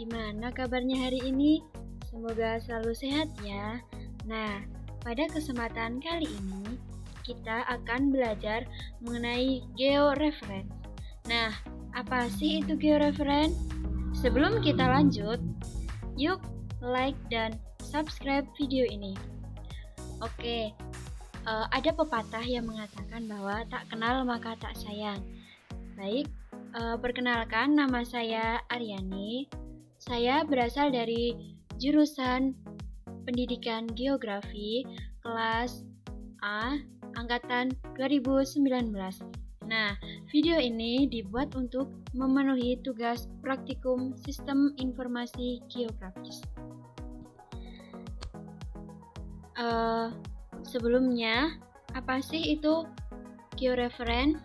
Gimana kabarnya hari ini? Semoga selalu sehat ya. Nah, pada kesempatan kali ini kita akan belajar mengenai georeference. Nah, apa sih itu georeference? Sebelum kita lanjut, yuk like dan subscribe video ini. Oke, ada pepatah yang mengatakan bahwa tak kenal maka tak sayang. Baik, perkenalkan nama saya Aryani. Saya berasal dari jurusan Pendidikan Geografi kelas A angkatan 2019. Nah, video ini dibuat untuk memenuhi tugas praktikum Sistem Informasi Geografis. Sebelumnya, apa sih itu georeference?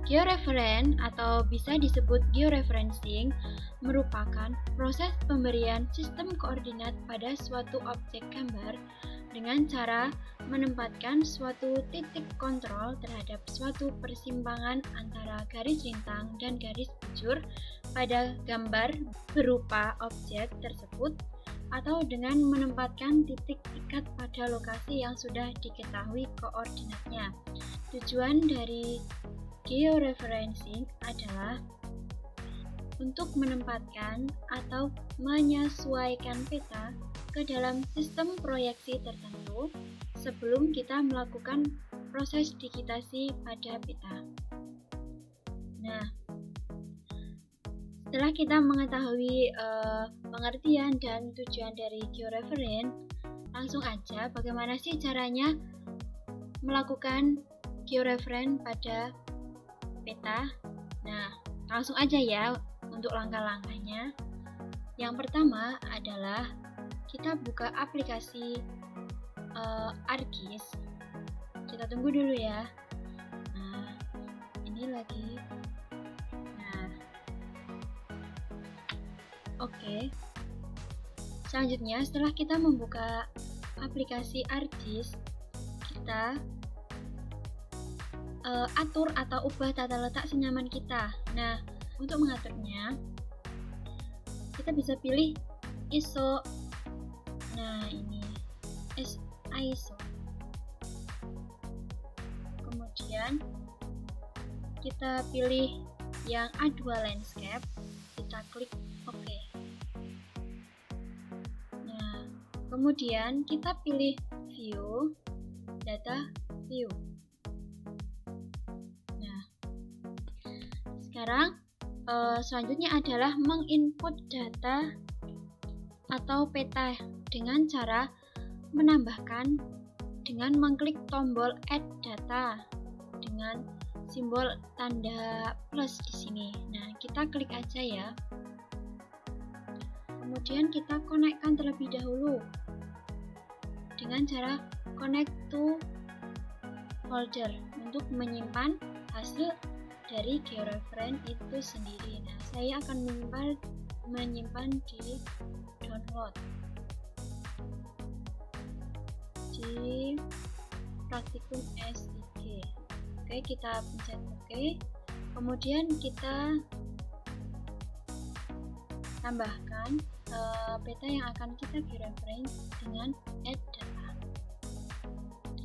Georeference atau bisa disebut georeferencing merupakan proses pemberian sistem koordinat pada suatu objek gambar dengan cara menempatkan suatu titik kontrol terhadap suatu persimpangan antara garis lintang dan garis bujur pada gambar berupa objek tersebut, atau dengan menempatkan titik ikat pada lokasi yang sudah diketahui koordinatnya. Tujuan dari georeferencing adalah untuk menempatkan atau menyesuaikan peta ke dalam sistem proyeksi tertentu sebelum kita melakukan proses digitasi pada peta. Nah, setelah kita mengetahui pengertian dan tujuan dari georeference, langsung aja bagaimana sih caranya melakukan georeference pada peta. Nah, langsung aja ya untuk langkah-langkahnya. Yang pertama adalah kita buka aplikasi ArcGIS. Kita tunggu dulu ya. Nah, ini lagi. Nah, oke. Selanjutnya, setelah kita membuka aplikasi ArcGIS, kita atur atau ubah tata letak senyaman kita. Nah, untuk mengaturnya, kita bisa pilih ISO. Nah, ini ISO. Kemudian kita pilih yang A2 landscape, kita klik OK. Nah, kemudian kita pilih view, data view. Sekarang selanjutnya adalah menginput data atau peta dengan cara menambahkan dengan mengklik tombol add data dengan simbol tanda plus di sini. Nah, kita klik aja ya. Kemudian kita konekkan terlebih dahulu dengan cara connect to folder untuk menyimpan hasil dari georeference itu sendiri. Nah, saya akan menyimpan di download di praktikum S3. Oke, kita pencet OK. Kemudian kita tambahkan peta yang akan kita georeference dengan add data.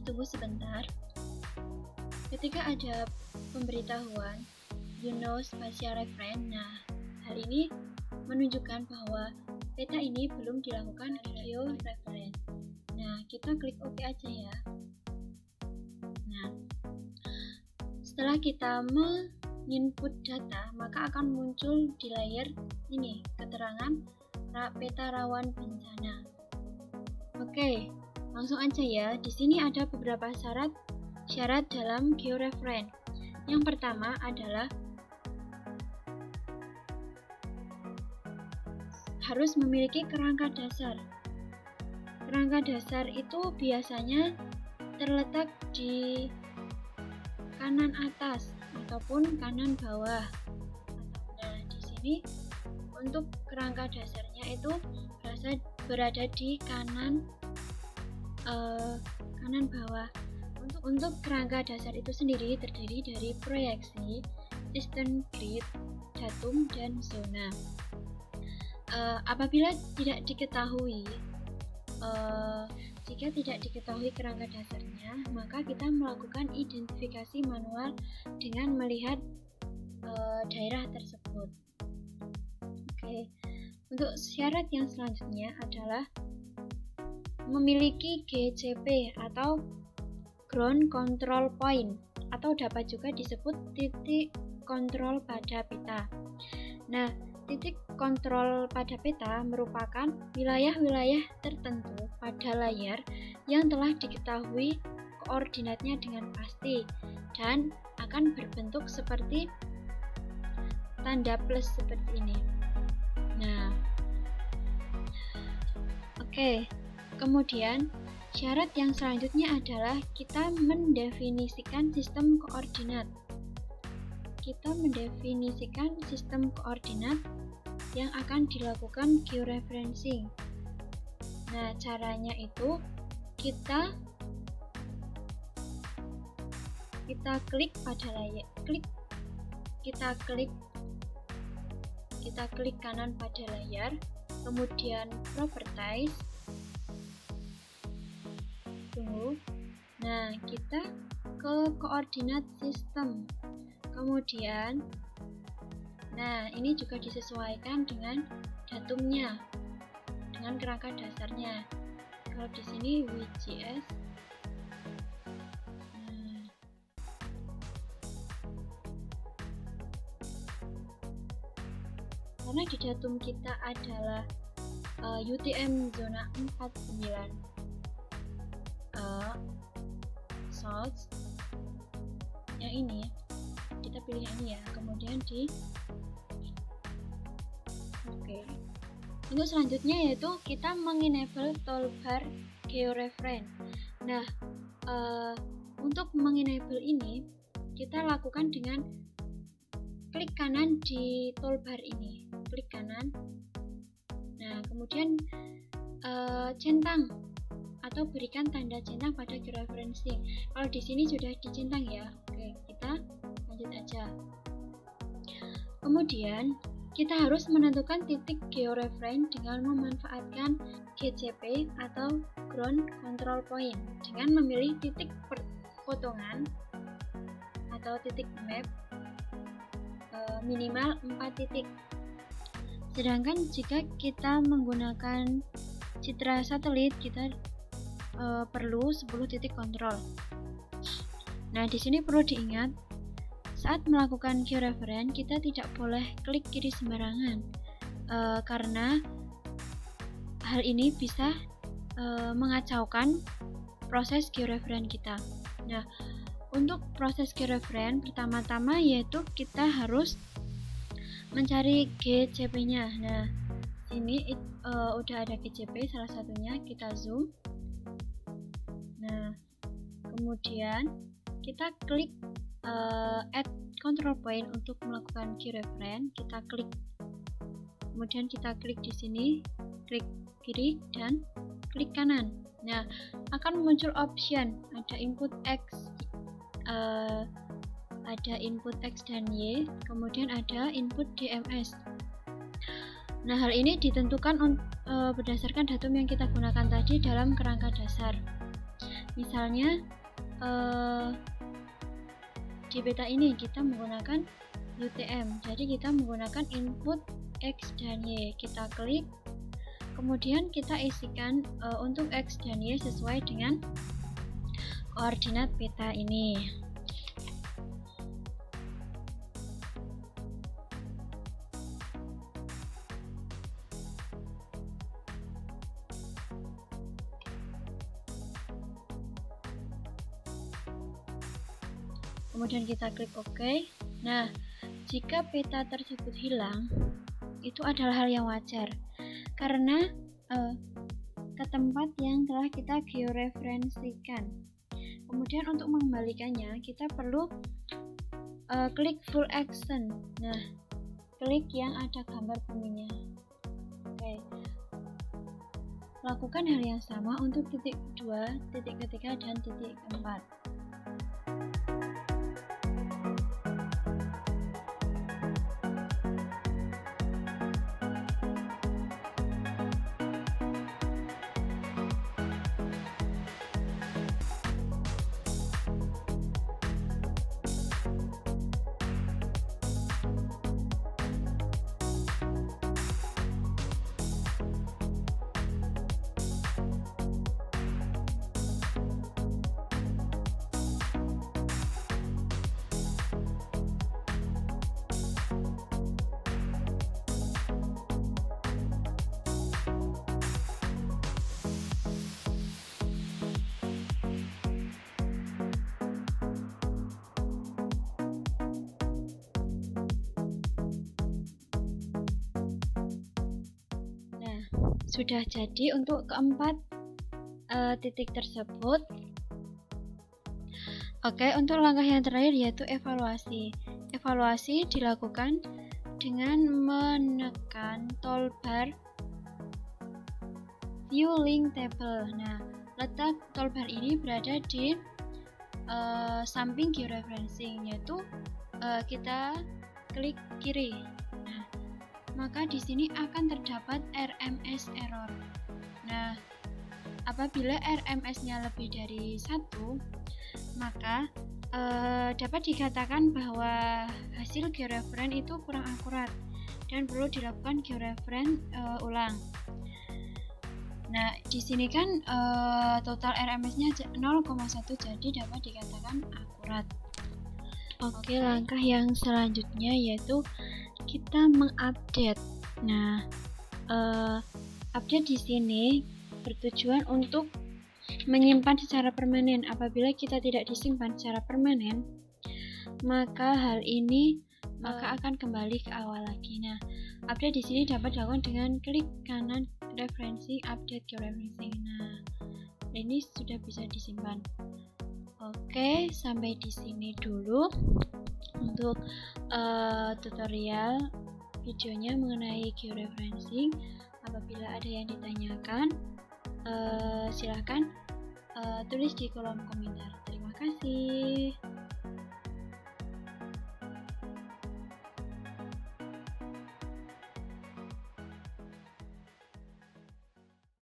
Tunggu sebentar. Ketika ada pemberitahuan Spatial Reference, nah, hal ini menunjukkan bahwa peta ini belum dilakukan georeference. Nah, kita klik OK aja ya. Nah, setelah kita menginput data, maka akan muncul di layar ini keterangan peta rawan bencana. Oke, langsung aja ya. Di sini ada beberapa syarat dalam georeference. Yang pertama adalah harus memiliki kerangka dasar. Kerangka dasar itu biasanya terletak di kanan atas ataupun kanan bawah. Nah, di sini untuk kerangka dasarnya itu berada di kanan bawah. Untuk kerangka dasar itu sendiri terdiri dari proyeksi, sistem grid, datum, dan zona. Apabila tidak diketahui jika tidak diketahui kerangka dasarnya, maka kita melakukan identifikasi manual dengan melihat daerah tersebut. Oke. Untuk syarat yang selanjutnya adalah memiliki GCP atau Ground Control Point, atau dapat juga disebut titik kontrol pada peta. Nah, titik kontrol pada peta merupakan wilayah-wilayah tertentu pada layar yang telah diketahui koordinatnya dengan pasti dan akan berbentuk seperti tanda plus seperti ini. Nah, oke. Kemudian syarat yang selanjutnya adalah kita mendefinisikan sistem koordinat. Kita mendefinisikan sistem koordinat yang akan dilakukan georeferencing. Nah, caranya itu kita klik pada layar, kita klik kanan pada layar, kemudian properties. Tunggu. Nah, kita ke koordinat sistem. Kemudian, nah ini juga disesuaikan dengan datumnya, dengan kerangka dasarnya. Kalau di sini WGS. Karena di datum kita adalah UTM zona 49 source yang ini, kita pilih ini ya, kemudian untuk selanjutnya yaitu kita mengenable toolbar georeference. Nah, untuk mengenable ini kita lakukan dengan klik kanan di toolbar ini, klik kanan. Nah, kemudian centang atau berikan tanda centang pada georeferencing. Kalau di sini sudah dicentang ya. Oke, kita lanjut aja. Kemudian kita harus menentukan titik georeference dengan memanfaatkan GCP atau Ground Control Point dengan memilih titik potongan atau titik map minimal 4 titik. Sedangkan jika kita menggunakan citra satelit, kita perlu 10 titik kontrol. Nah, di sini perlu diingat, saat melakukan georeference kita tidak boleh klik kiri sembarangan, karena hal ini bisa mengacaukan proses georeference kita. Nah, untuk proses georeference pertama-tama yaitu kita harus mencari GCP-nya. Nah, sini udah ada GCP salah satunya, kita zoom. Nah, kemudian kita klik add control point untuk melakukan georeference. Kita klik, kemudian kita klik di sini, klik kiri dan klik kanan. Nah, akan muncul option, ada input X, ada input X dan Y, kemudian ada input DMS. Nah, hal ini ditentukan berdasarkan datum yang kita gunakan tadi dalam kerangka dasar. Misalnya di peta ini kita menggunakan UTM, jadi kita menggunakan input X dan Y. Kita klik, kemudian kita isikan untuk X dan Y sesuai dengan koordinat peta ini. Kemudian kita klik OK. Nah, jika peta tersebut hilang, itu adalah hal yang wajar karena ke tempat yang telah kita georeferensikan. Kemudian untuk mengembalikannya kita perlu klik full action. Nah, klik yang ada gambar buminya. Oke. Lakukan hal yang sama untuk titik 2, titik ketiga dan titik 4. sudah jadi untuk keempat titik tersebut. Oke, untuk langkah yang terakhir yaitu evaluasi. Evaluasi dilakukan dengan menekan toolbar View Link Table. Nah, letak toolbar ini berada di samping georeferencing, yaitu kita klik kiri. Nah, maka di sini akan terdapat RMS error. Nah, apabila RMS-nya lebih dari 1, maka dapat dikatakan bahwa hasil georeference itu kurang akurat dan perlu dilakukan georeference ulang. Nah, di sini kan total RMS-nya 0,1, jadi dapat dikatakan akurat. Oke, langkah yang selanjutnya yaitu kita mengupdate. Nah, update di sini bertujuan untuk menyimpan secara permanen. Apabila kita tidak disimpan secara permanen, maka hal ini akan kembali ke awal lagi. Nah, update di sini dapat dilakukan dengan klik kanan referensi update georeferencing. Nah, ini sudah bisa disimpan. Oke, sampai di sini dulu untuk tutorial videonya mengenai georeferencing. Apabila ada yang ditanyakan, silahkan tulis di kolom komentar. Terima kasih.